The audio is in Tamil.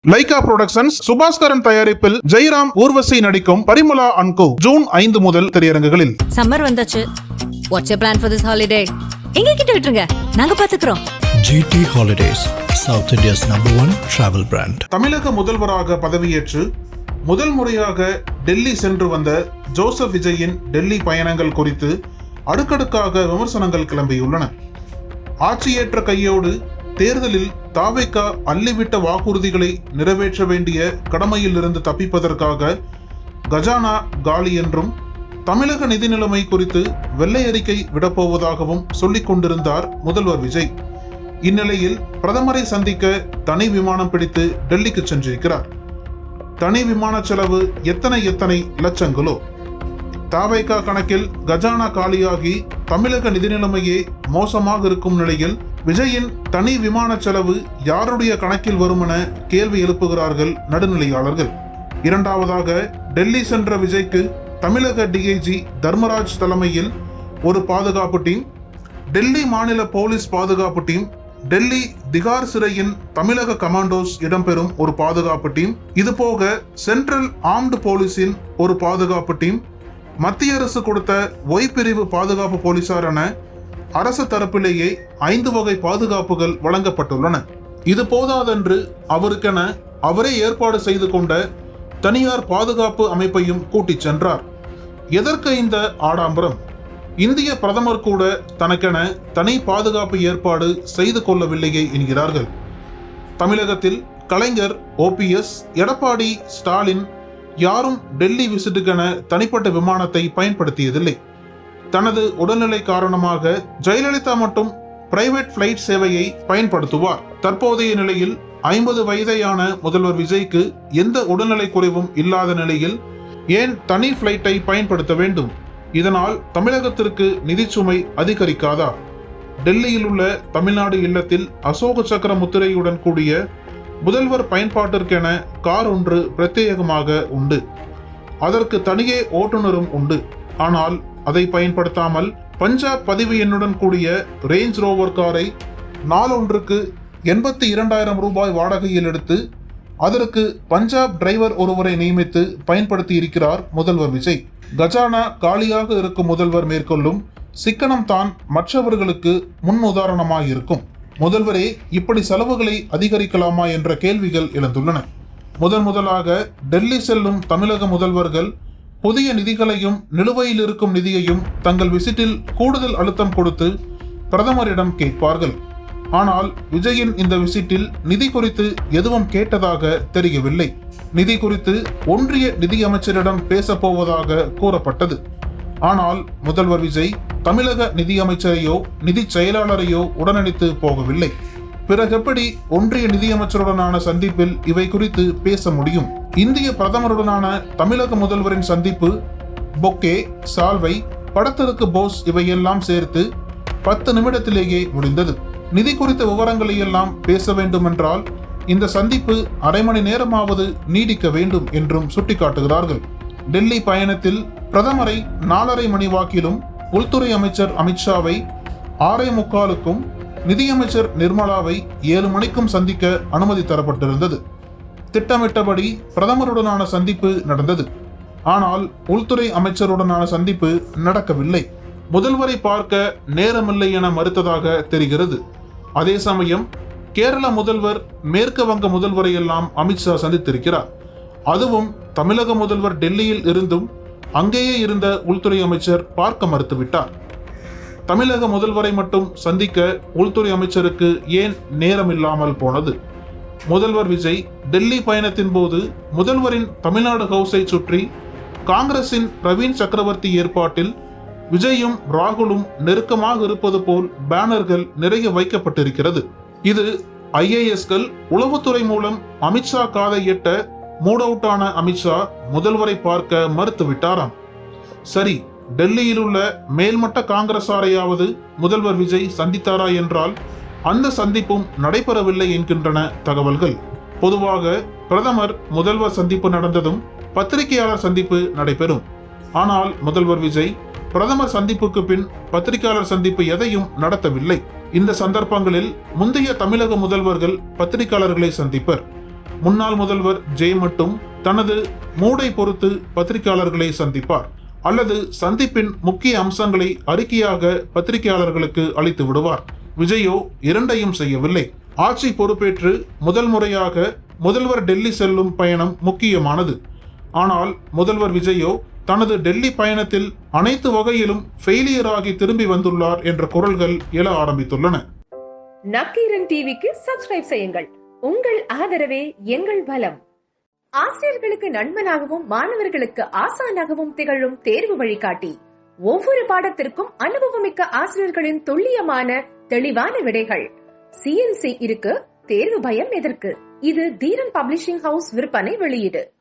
லைகா புரொடக்ஷன்ஸ் சுபாஸ்கரன் தயாரிப்பில் ஜெயராம் ஊர்வசி நடிக்கும் பரிமளா அண்ட் கோ ஜூன் 5 முதல் திரையரங்குகளில். சம்மர் வந்தாச்சு. What's your plan for this holiday? எங்க கிட்ட விட்டுருங்க, நாங்க பாத்துக்கிறோம். GT Holidays, South India's #1 travel brand. தமிழக முதல்வராக பதவியேற்று முதல் முறையாக டெல்லி சென்று வந்த ஜோசப் விஜயின் டெல்லி பயணங்கள் குறித்து அடுக்கடுக்காக விமர்சனங்கள் கிளம்பியுள்ளன. ஆட்சியேற்ற கையோடு தேர்தலில் தாவேகா அள்ளிவிட்ட வாக்குறுதிகளை நிறைவேற்ற வேண்டிய கடமையில் இருந்து தப்பிப்பதற்காக கஜானா காலி என்றும் தமிழக நிதி நிலைமை குறித்து வெள்ளை அறிக்கை விடப்போவதாகவும் சொல்லிக் கொண்டிருந்தார் முதல்வர் விஜய். இந்நிலையில் பிரதமரை சந்திக்க தனி விமானம் பிடித்து டெல்லிக்கு சென்றிருக்கிறார். தனி விமான செலவு எத்தனை லட்சங்களோ. தாவேகா கணக்கில் கஜானா காலியாகி தமிழக நிதி நிலைமையே மோசமாக இருக்கும் நிலையில் விஜயின் தனி விமான செலவு யாருடைய கணக்கில் வரும் என கேள்வி எழுப்புகிறார்கள் நடுநிலையாளர்கள். இரண்டாவதாக டெல்லி சென்ற விஜய்க்கு தமிழக டிஐஜி தர்மராஜ் தலைமையில் ஒரு பாதுகாப்பு டீம், டெல்லி மாநில போலீஸ் பாதுகாப்பு டீம், டெல்லி திகார் சிறையின் தமிழக கமாண்டோஸ் இடம்பெறும் ஒரு பாதுகாப்பு டீம், இதுபோக சென்ட்ரல் ஆர்ம்டு போலீஸின் ஒரு பாதுகாப்பு டீம், மத்திய அரசு கொடுத்த ஒய் பிரிவு பாதுகாப்பு போலீசார் என அரசு தரப்பிலேயே 5 வகை பாதுகாப்புகள் வழங்கப்பட்டுள்ளன. இது போதாதென்று அவருக்கென அவரே ஏற்பாடு செய்து கொண்ட தனியார் பாதுகாப்பு அமைப்பையும் கூட்டிச் சென்றார். எதற்கு இந்த ஆடம்பரம்? இந்திய பிரதமர் கூட தனக்கென தனி பாதுகாப்பு ஏற்பாடு செய்து கொள்ளவில்லையே என்கிறார்கள். தமிழகத்தில் கலைஞர், OPS, எடப்பாடி, ஸ்டாலின் யாரும் டெல்லி விசிட்டுக்கென தனிப்பட்ட விமானத்தை பயன்படுத்தியதில்லை. தனது உடல்நிலை காரணமாக ஜெயலலிதா மட்டும் பிரைவேட் பிளைட் சேவையை பயன்படுத்துவார். தற்போதைய நிலையில் 50 வயதையான முதல்வர் விஜய்க்கு எந்த உடல்நிலை குறைவும் இல்லாத நிலையில் ஏன் தனி பிளைட்டை பயன்படுத்த வேண்டும்? இதனால் தமிழகத்திற்கு நிதி சுமை அதிகரிக்காதா? டெல்லியில் உள்ள தமிழ்நாடு இல்லத்தில் அசோக சக்கர முத்திரையுடன் கூடிய முதல்வர் பயன்பாட்டிற்கென கார் ஒன்று பிரத்யேகமாக உண்டு. அதற்கு தனியே ஓட்டுநரும் உண்டு. ஆனால் அதை பயன்படுத்தாமல் பஞ்சாப் பதிவு எண்ணுடன் கூடிய ரேஞ்ச் ரோவர் காரை நாளொன்றுக்கு 82,000 ரூபாய் வாடகையில் எடுத்து அதற்கு பஞ்சாப் டிரைவர் ஒருவரை நியமித்து பயன்படுத்தி இருக்கிறார் முதல்வர் விஜய். கஜானா காலியாக இருக்கும் முதல்வர் மேற்கொள்ளும் சிக்கனம் தான் மற்றவர்களுக்கு முன் உதாரணமாக இருக்கும். முதல்வரே இப்படி செலவுகளை அதிகரிக்கலாமா என்ற கேள்விகள் எழுந்துள்ளன. முதலாக டெல்லி செல்லும் தமிழக முதல்வர்கள் புதிய நிதிகளையும் நிலுவையில் இருக்கும் நிதியையும் தங்கள் விசிட்டில் கூடுதல் அழுத்தம் கொடுத்து பிரதமரிடம் கேட்பார்கள். ஆனால் விஜயின் இந்த விசிட்டில் நிதி குறித்து எதுவும் கேட்டதாக தெரியவில்லை. நிதி குறித்து ஒன்றிய நிதி அமைச்சரிடம் பேசப்போவதாக கூறப்பட்டது. ஆனால் முதல்வர் விஜய் தமிழக நிதி அமைச்சரையோ நிதி செயலாளரையோ உடனடித்து போகவில்லை. பிறகு எப்படி ஒன்றிய நிதியமைச்சருடனான சந்திப்பில் இவை குறித்து பேச முடியும்? இந்திய பிரதமருடனான தமிழக முதல்வரின் சந்திப்பு பொக்கே, சால்வை, படத்திற்கு போஸ் இவையெல்லாம் சேர்த்து 10 நிமிடத்திலேயே முடிந்தது. நிதி குறித்த விவரங்களை எல்லாம் பேச வேண்டுமென்றால் இந்த சந்திப்பு அரை மணி நேரமாவது நீடிக்க வேண்டும் என்றும் சுட்டிக்காட்டுகிறார்கள். டெல்லி பயணத்தில் பிரதமரை 4:30 மணி வாக்கிலும், உள்துறை அமைச்சர் அமித்ஷாவை 6:45க்கும், நிதியமைச்சர் நிர்மலாவை 7 மணிக்கும் சந்திக்க அனுமதி தரப்பட்டிருந்தது. திட்டமிட்டபடி பிரதமருடனான சந்திப்பு நடந்தது. ஆனால் உள்துறை அமைச்சருடனான சந்திப்பு நடக்கவில்லை. முதல்வரை பார்க்க நேரமில்லை என மறுத்ததாக தெரிகிறது. அதே சமயம் கேரள முதல்வர், மேற்கு வங்க முதல்வரை எல்லாம் அமித்ஷா சந்தித்திருக்கிறார். அதுவும் தமிழக முதல்வர் டெல்லியில் இருந்தும் அங்கேயே இருந்த உள்துறை அமைச்சர் பார்க்க மறுத்துவிட்டார். தமிழக முதல்வரை மட்டும் சந்திக்க உள்துறை அமைச்சருக்கு ஏன் நேரம் இல்லாமல் போனது? முதல்வர் விஜய் டெல்லி பயணத்தின் போது முதல்வரின் தமிழ்நாடு ஹவுஸை சுற்றி காங்கிரசின் பிரவீன் சக்கரவர்த்தி ஏற்பாட்டில் விஜயும் ராகுலும் நெருக்கமாக இருப்பது போல் பேனர்கள் நிறைய வைக்கப்பட்டிருக்கிறது. இது IASகள் உளவுத்துறை மூலம் அமித்ஷா காதை எட்ட மூட் அவுட்டான அமித்ஷா முதல்வரை பார்க்க மறுத்துவிட்டாராம். சரி, டெல்லியில் உள்ள மேல்மட்ட காங்கிரசாரையாவது முதல்வர் விஜய் சந்தித்தாரா என்றால் அந்த சந்திப்பும் நடைபெறவில்லை என்கின்றன தகவல்கள். பொதுவாக பிரதமர் முதல்வர் சந்திப்பு நடந்ததும் பத்திரிகையாளர் சந்திப்பு நடைபெறும். ஆனால் முதல்வர் விஜய் பிரதமர் சந்திப்புக்கு பின் பத்திரிகையாளர் சந்திப்பு எதையும் நடத்தவில்லை. இந்த சந்தர்ப்பங்களில் முந்தைய தமிழக முதல்வர்கள் பத்திரிகையாளர்களை சந்திப்பர். முன்னாள் முதல்வர் ஜே மட்டும் தனது மூடை பொறுத்து பத்திரிகையாளர்களை சந்திப்பார் அல்லது சந்திப்பின் முக்கிய அம்சங்களை அறிக்கையாக பத்திரிகையாளர்களுக்கு அளித்து விடுவார். விஜயோ இரண்டையும் செய்யவில்லை. ஆட்சி பொறுப்பேற்று முதல் முறையாக முதல்வர் டெல்லி செல்லும் பயணம் முக்கியமானது. ஆனால் முதல்வர் விஜயோ தனது டெல்லி பயணத்தில் அனைத்து வகையிலும் ஃபெயிலியராகி திரும்பி வந்துள்ளார் என்ற குரல்கள் எழ ஆரம்பித்துள்ளன. நக்கீரன் டிவிக்கு சப்ஸ்கிரைப் செய்யுங்கள். உங்கள் ஆதரவே எங்கள் பலம். ஆசிரியர்களுக்கு நண்பனாகவும் மாணவர்களுக்கு ஆசானாகவும் திகழும் தேர்வு வழிகாட்டி. ஒவ்வொரு பாடத்திற்கும் அனுபவமிக்க ஆசிரியர்களின் துல்லியமான தெளிவான விடைகள். CNC இருக்கு, தேர்வு பயம் எதற்கு? இது தீரன் பப்ளிஷிங் ஹவுஸ் விற்பனை வெளியீடு.